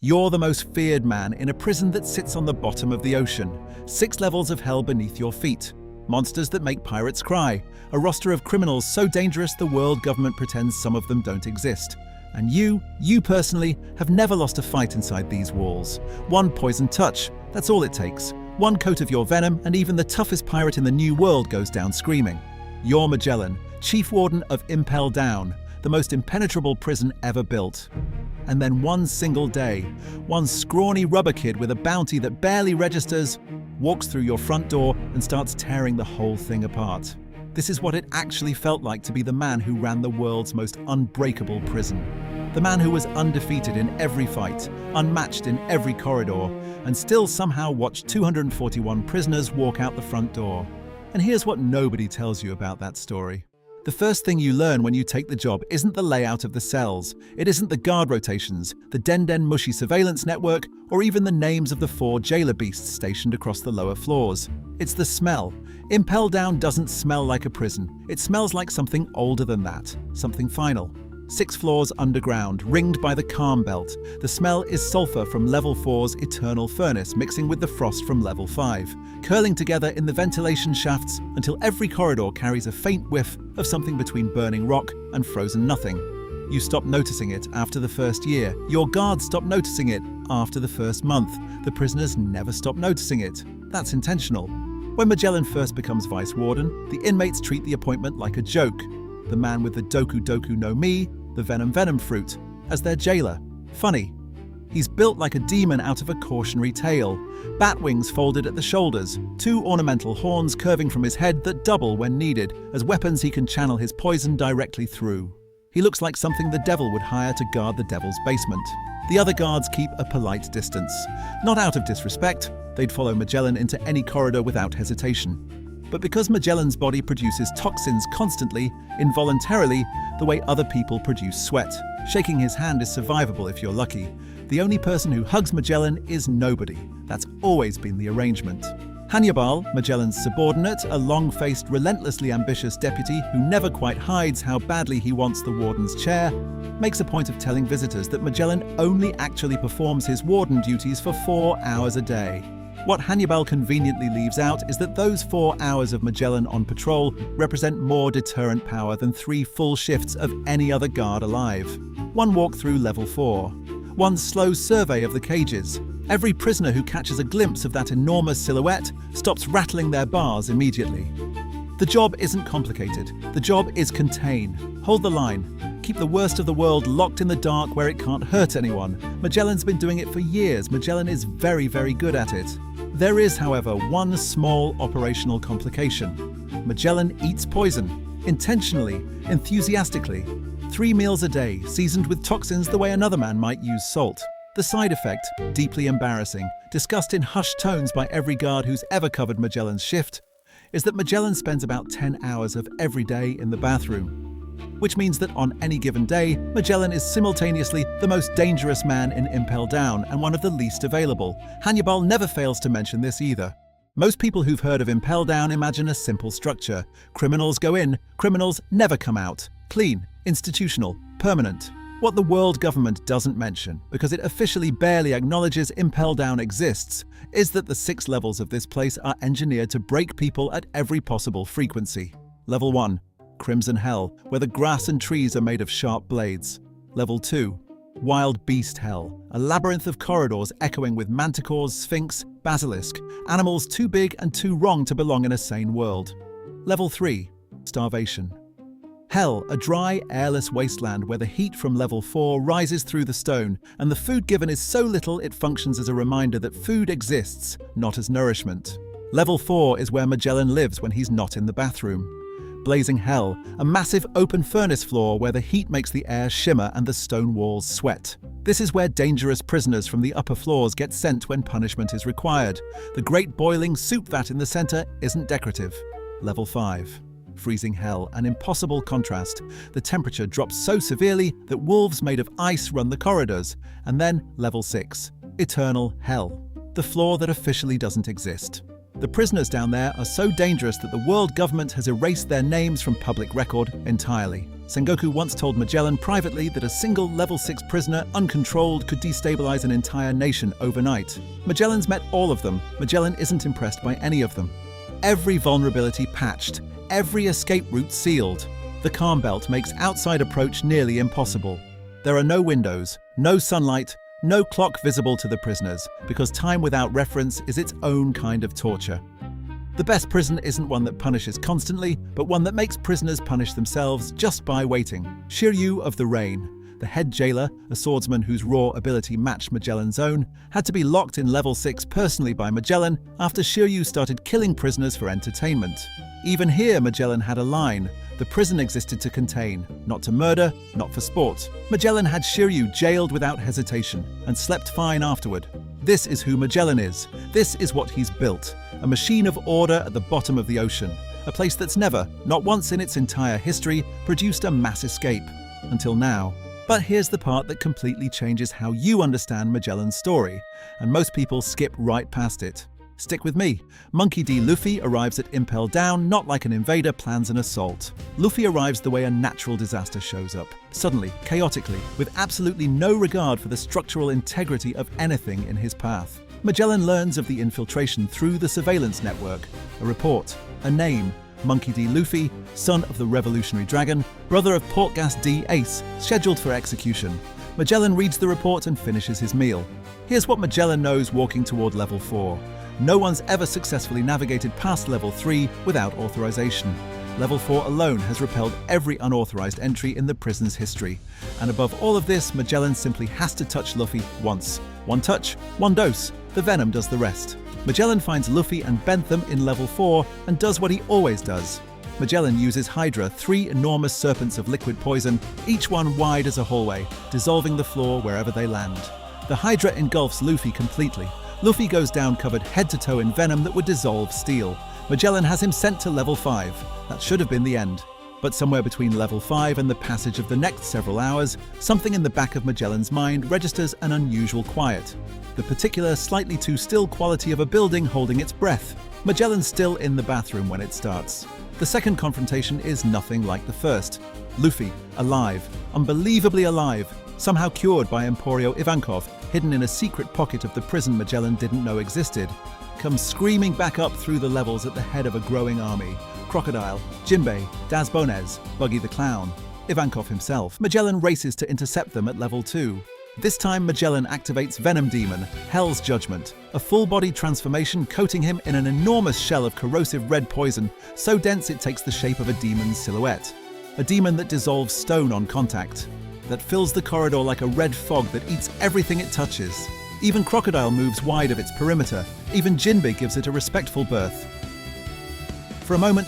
You're the most feared man in a prison that sits on the bottom of the ocean. 6 levels of hell beneath your feet. Monsters that make pirates cry. A roster of criminals so dangerous the world government pretends some of them don't exist. And you personally, have never lost a fight inside these walls. One poison touch, that's all it takes. One coat of your venom and even the toughest pirate in the new world goes down screaming. You're Magellan, Chief Warden of Impel Down, the most impenetrable prison ever built. And then one single day, one scrawny rubber kid with a bounty that barely registers walks through your front door and starts tearing the whole thing apart. This is what it actually felt like to be the man who ran the world's most unbreakable prison. The man who was undefeated in every fight, unmatched in every corridor, and still somehow watched 241 prisoners walk out the front door. And here's what nobody tells you about that story. The first thing you learn when you take the job isn't the layout of the cells, it isn't the guard rotations, the den mushy surveillance network, or even the names of the 4 jailer beasts stationed across the lower floors. It's the smell. Impel Down doesn't smell like a prison. It smells like something older than that, something final. 6 floors underground, ringed by the calm belt. The smell is sulfur from level 4's eternal furnace mixing with the frost from level 5, curling together in the ventilation shafts until every corridor carries a faint whiff of something between burning rock and frozen nothing. You stop noticing it after the first year. Your guards stop noticing it after the first month. The prisoners never stop noticing it. That's intentional. When Magellan first becomes Vice Warden, the inmates treat the appointment like a joke. The man with the Doku Doku no Mi, the Venom fruit, as their jailer. Funny. He's built like a demon out of a cautionary tale. Bat wings folded at the shoulders, 2 ornamental horns curving from his head that double when needed, as weapons he can channel his poison directly through. He looks like something the devil would hire to guard the devil's basement. The other guards keep a polite distance. Not out of disrespect, they'd follow Magellan into any corridor without hesitation. But because Magellan's body produces toxins constantly, involuntarily, the way other people produce sweat. Shaking his hand is survivable if you're lucky. The only person who hugs Magellan is nobody. That's always been the arrangement. Hannibal, Magellan's subordinate, a long-faced, relentlessly ambitious deputy who never quite hides how badly he wants the warden's chair, makes a point of telling visitors that Magellan only actually performs his warden duties for 4 hours a day. What Hannibal conveniently leaves out is that those 4 hours of Magellan on patrol represent more deterrent power than 3 full shifts of any other guard alive. One walk through level 4. One slow survey of the cages. Every prisoner who catches a glimpse of that enormous silhouette stops rattling their bars immediately. The job isn't complicated. The job is contain. Hold the line. Keep the worst of the world locked in the dark where it can't hurt anyone. Magellan's been doing it for years. Magellan is very, very good at it. There is, however, one small operational complication. Magellan eats poison. Intentionally, enthusiastically. 3 meals a day, seasoned with toxins the way another man might use salt. The side effect, deeply embarrassing, discussed in hushed tones by every guard who's ever covered Magellan's shift, is that Magellan spends about 10 hours of every day in the bathroom. Which means that on any given day, Magellan is simultaneously the most dangerous man in Impel Down and one of the least available. Hannibal never fails to mention this either. Most people who've heard of Impel Down imagine a simple structure. Criminals go in, criminals never come out. Clean, institutional, permanent. What the world government doesn't mention, because it officially barely acknowledges Impel Down exists, is that the 6 levels of this place are engineered to break people at every possible frequency. Level 1. Crimson Hell, where the grass and trees are made of sharp blades. Level 2. Wild Beast Hell, a labyrinth of corridors echoing with manticores, sphinx, basilisk, animals too big and too wrong to belong in a sane world. Level 3. Starvation. Hell, a dry, airless wasteland where the heat from level 4 rises through the stone, and the food given is so little it functions as a reminder that food exists, not as nourishment. Level 4 is where Magellan lives when he's not in the bathroom. Blazing Hell, a massive open furnace floor where the heat makes the air shimmer and the stone walls sweat. This is where dangerous prisoners from the upper floors get sent when punishment is required. The great boiling soup vat in the center isn't decorative. Level 5. Freezing Hell, an impossible contrast. The temperature drops so severely that wolves made of ice run the corridors. And then Level 6. Eternal Hell, the floor that officially doesn't exist. The prisoners down there are so dangerous that the world government has erased their names from public record entirely. Sengoku once told Magellan privately that a single level 6 prisoner, uncontrolled, could destabilize an entire nation overnight. Magellan's met all of them. Magellan isn't impressed by any of them. Every vulnerability patched, every escape route sealed. The calm belt makes outside approach nearly impossible. There are no windows, no sunlight, no clock visible to the prisoners, because time without reference is its own kind of torture. The best prison isn't one that punishes constantly, but one that makes prisoners punish themselves just by waiting. Shiryu of the Rain, the head jailer, a swordsman whose raw ability matched Magellan's own, had to be locked in level 6 personally by Magellan after Shiryu started killing prisoners for entertainment. Even here, Magellan had a line: the prison existed to contain, not to murder, not for sport. Magellan had Shiryu jailed without hesitation and slept fine afterward. This is who Magellan is. This is what he's built. A machine of order at the bottom of the ocean. A place that's never, not once in its entire history, produced a mass escape. Until now. But here's the part that completely changes how you understand Magellan's story, and most people skip right past it. Stick with me. Monkey D. Luffy arrives at Impel Down not like an invader plans an assault. Luffy arrives the way a natural disaster shows up. Suddenly, chaotically, with absolutely no regard for the structural integrity of anything in his path. Magellan learns of the infiltration through the surveillance network. A report, a name, Monkey D. Luffy, son of the Revolutionary Dragon, brother of Portgas D. Ace, scheduled for execution. Magellan reads the report and finishes his meal. Here's what Magellan knows walking toward level 4. No one's ever successfully navigated past level 3 without authorization. Level 4 alone has repelled every unauthorized entry in the prison's history. And above all of this, Magellan simply has to touch Luffy once. One touch, one dose. The venom does the rest. Magellan finds Luffy and Bentham in level 4 and does what he always does. Magellan uses Hydra, 3 enormous serpents of liquid poison, each one wide as a hallway, dissolving the floor wherever they land. The Hydra engulfs Luffy completely. Luffy goes down covered head to toe in venom that would dissolve steel. Magellan has him sent to level 5. That should have been the end. But somewhere between level 5 and the passage of the next several hours, something in the back of Magellan's mind registers an unusual quiet. The particular, slightly too still quality of a building holding its breath. Magellan's still in the bathroom when it starts. The second confrontation is nothing like the first. Luffy, alive, unbelievably alive, somehow cured by Emporio Ivankov, hidden in a secret pocket of the prison Magellan didn't know existed, comes screaming back up through the levels at the head of a growing army. Crocodile, Jinbei, Daz Bonez, Buggy the Clown, Ivankov himself. Magellan races to intercept them at level 2. This time Magellan activates Venom Demon, Hell's Judgment, a full-body transformation coating him in an enormous shell of corrosive red poison, so dense it takes the shape of a demon's silhouette. A demon that dissolves stone on contact, that fills the corridor like a red fog that eats everything it touches. Even Crocodile moves wide of its perimeter. Even Jinbei gives it a respectful berth. For a moment,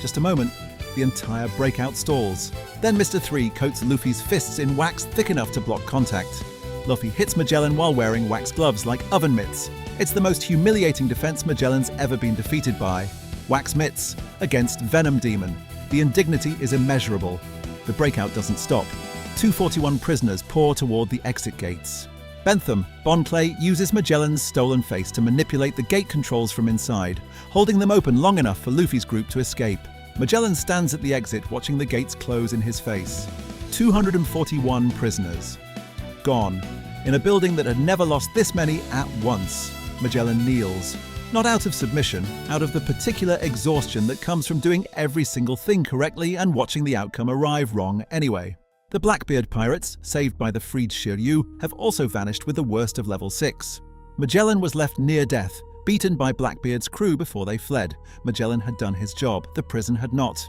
just a moment, the entire breakout stalls. Then Mr. 3 coats Luffy's fists in wax thick enough to block contact. Luffy hits Magellan while wearing wax gloves like oven mitts. It's the most humiliating defense Magellan's ever been defeated by. Wax mitts against Venom Demon. The indignity is immeasurable. The breakout doesn't stop. 241 prisoners pour toward the exit gates. Bentham, Bonclay, uses Magellan's stolen face to manipulate the gate controls from inside, holding them open long enough for Luffy's group to escape. Magellan stands at the exit watching the gates close in his face. 241 prisoners. Gone. In a building that had never lost this many at once. Magellan kneels. Not out of submission, out of the particular exhaustion that comes from doing every single thing correctly and watching the outcome arrive wrong anyway. The Blackbeard pirates, saved by the freed Shiryu, have also vanished with the worst of level 6. Magellan was left near death, beaten by Blackbeard's crew before they fled. Magellan had done his job, the prison had not.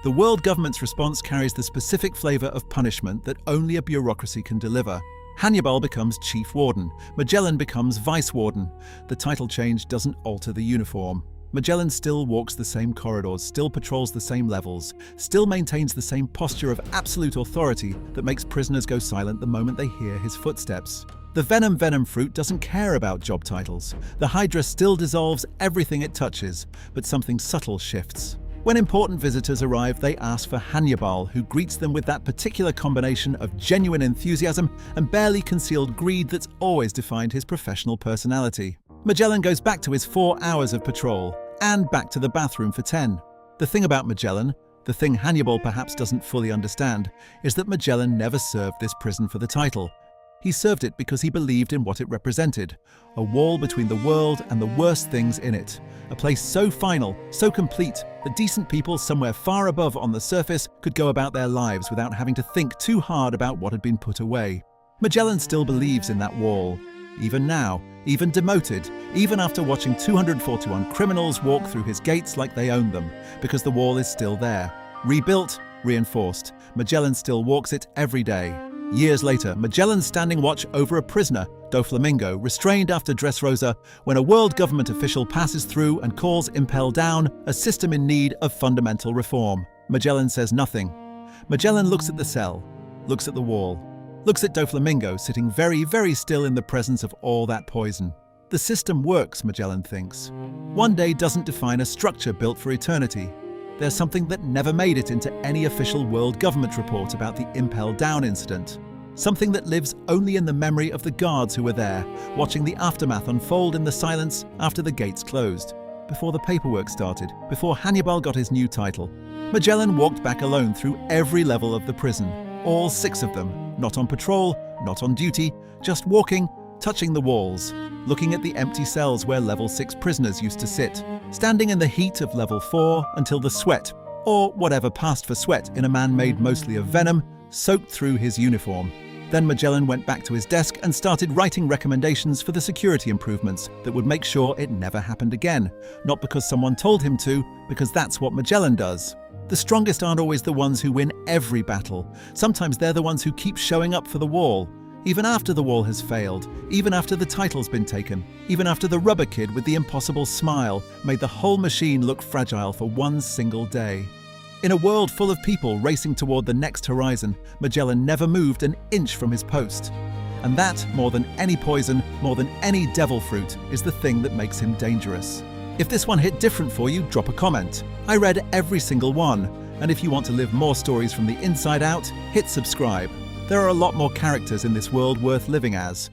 The world government's response carries the specific flavor of punishment that only a bureaucracy can deliver. Hannibal becomes chief warden, Magellan becomes vice warden. The title change doesn't alter the uniform. Magellan still walks the same corridors, still patrols the same levels, still maintains the same posture of absolute authority that makes prisoners go silent the moment they hear his footsteps. The Venom fruit doesn't care about job titles. The Hydra still dissolves everything it touches, but something subtle shifts. When important visitors arrive, they ask for Hannibal, who greets them with that particular combination of genuine enthusiasm and barely concealed greed that's always defined his professional personality. Magellan goes back to his 4 hours of patrol, and back to the bathroom for 10. The thing about Magellan, The thing Hannibal perhaps doesn't fully understand is that Magellan never served this prison for the title. He served it because he believed in what it represented, a wall between the world and the worst things in it, a place so final, so complete, that decent people somewhere far above on the surface could go about their lives without having to think too hard about what had been put away. Magellan still believes in that wall, even now, even demoted, even after watching 241 criminals walk through his gates like they own them, because the wall is still there. Rebuilt, reinforced, Magellan still walks it every day. Years later, Magellan's standing watch over a prisoner, Doflamingo, restrained after Dressrosa, when a world government official passes through and calls Impel down a system in need of fundamental reform. Magellan says nothing. Magellan looks at the cell, looks at the wall, looks at Doflamingo sitting very, very still in the presence of all that poison. The system works, Magellan thinks. One day doesn't define a structure built for eternity. There's something that never made it into any official world government report about the Impel Down incident. Something that lives only in the memory of the guards who were there, watching the aftermath unfold in the silence after the gates closed, before the paperwork started, before Hannibal got his new title. Magellan walked back alone through every level of the prison, all 6 of them, not on patrol, not on duty, just walking, touching the walls, looking at the empty cells where level 6 prisoners used to sit, standing in the heat of level 4 until the sweat, or whatever passed for sweat in a man made mostly of venom, soaked through his uniform. Then Magellan went back to his desk and started writing recommendations for the security improvements that would make sure it never happened again, not because someone told him to, because that's what Magellan does. The strongest aren't always the ones who win every battle. Sometimes they're the ones who keep showing up for the wall, even after the wall has failed, even after the title's been taken, even after the rubber kid with the impossible smile made the whole machine look fragile for one single day. In a world full of people racing toward the next horizon, Magellan never moved an inch from his post. And that, more than any poison, more than any devil fruit, is the thing that makes him dangerous. If this one hit different for you, drop a comment. I read every single one, and if you want to live more stories from the inside out, hit subscribe. There are a lot more characters in this world worth living as.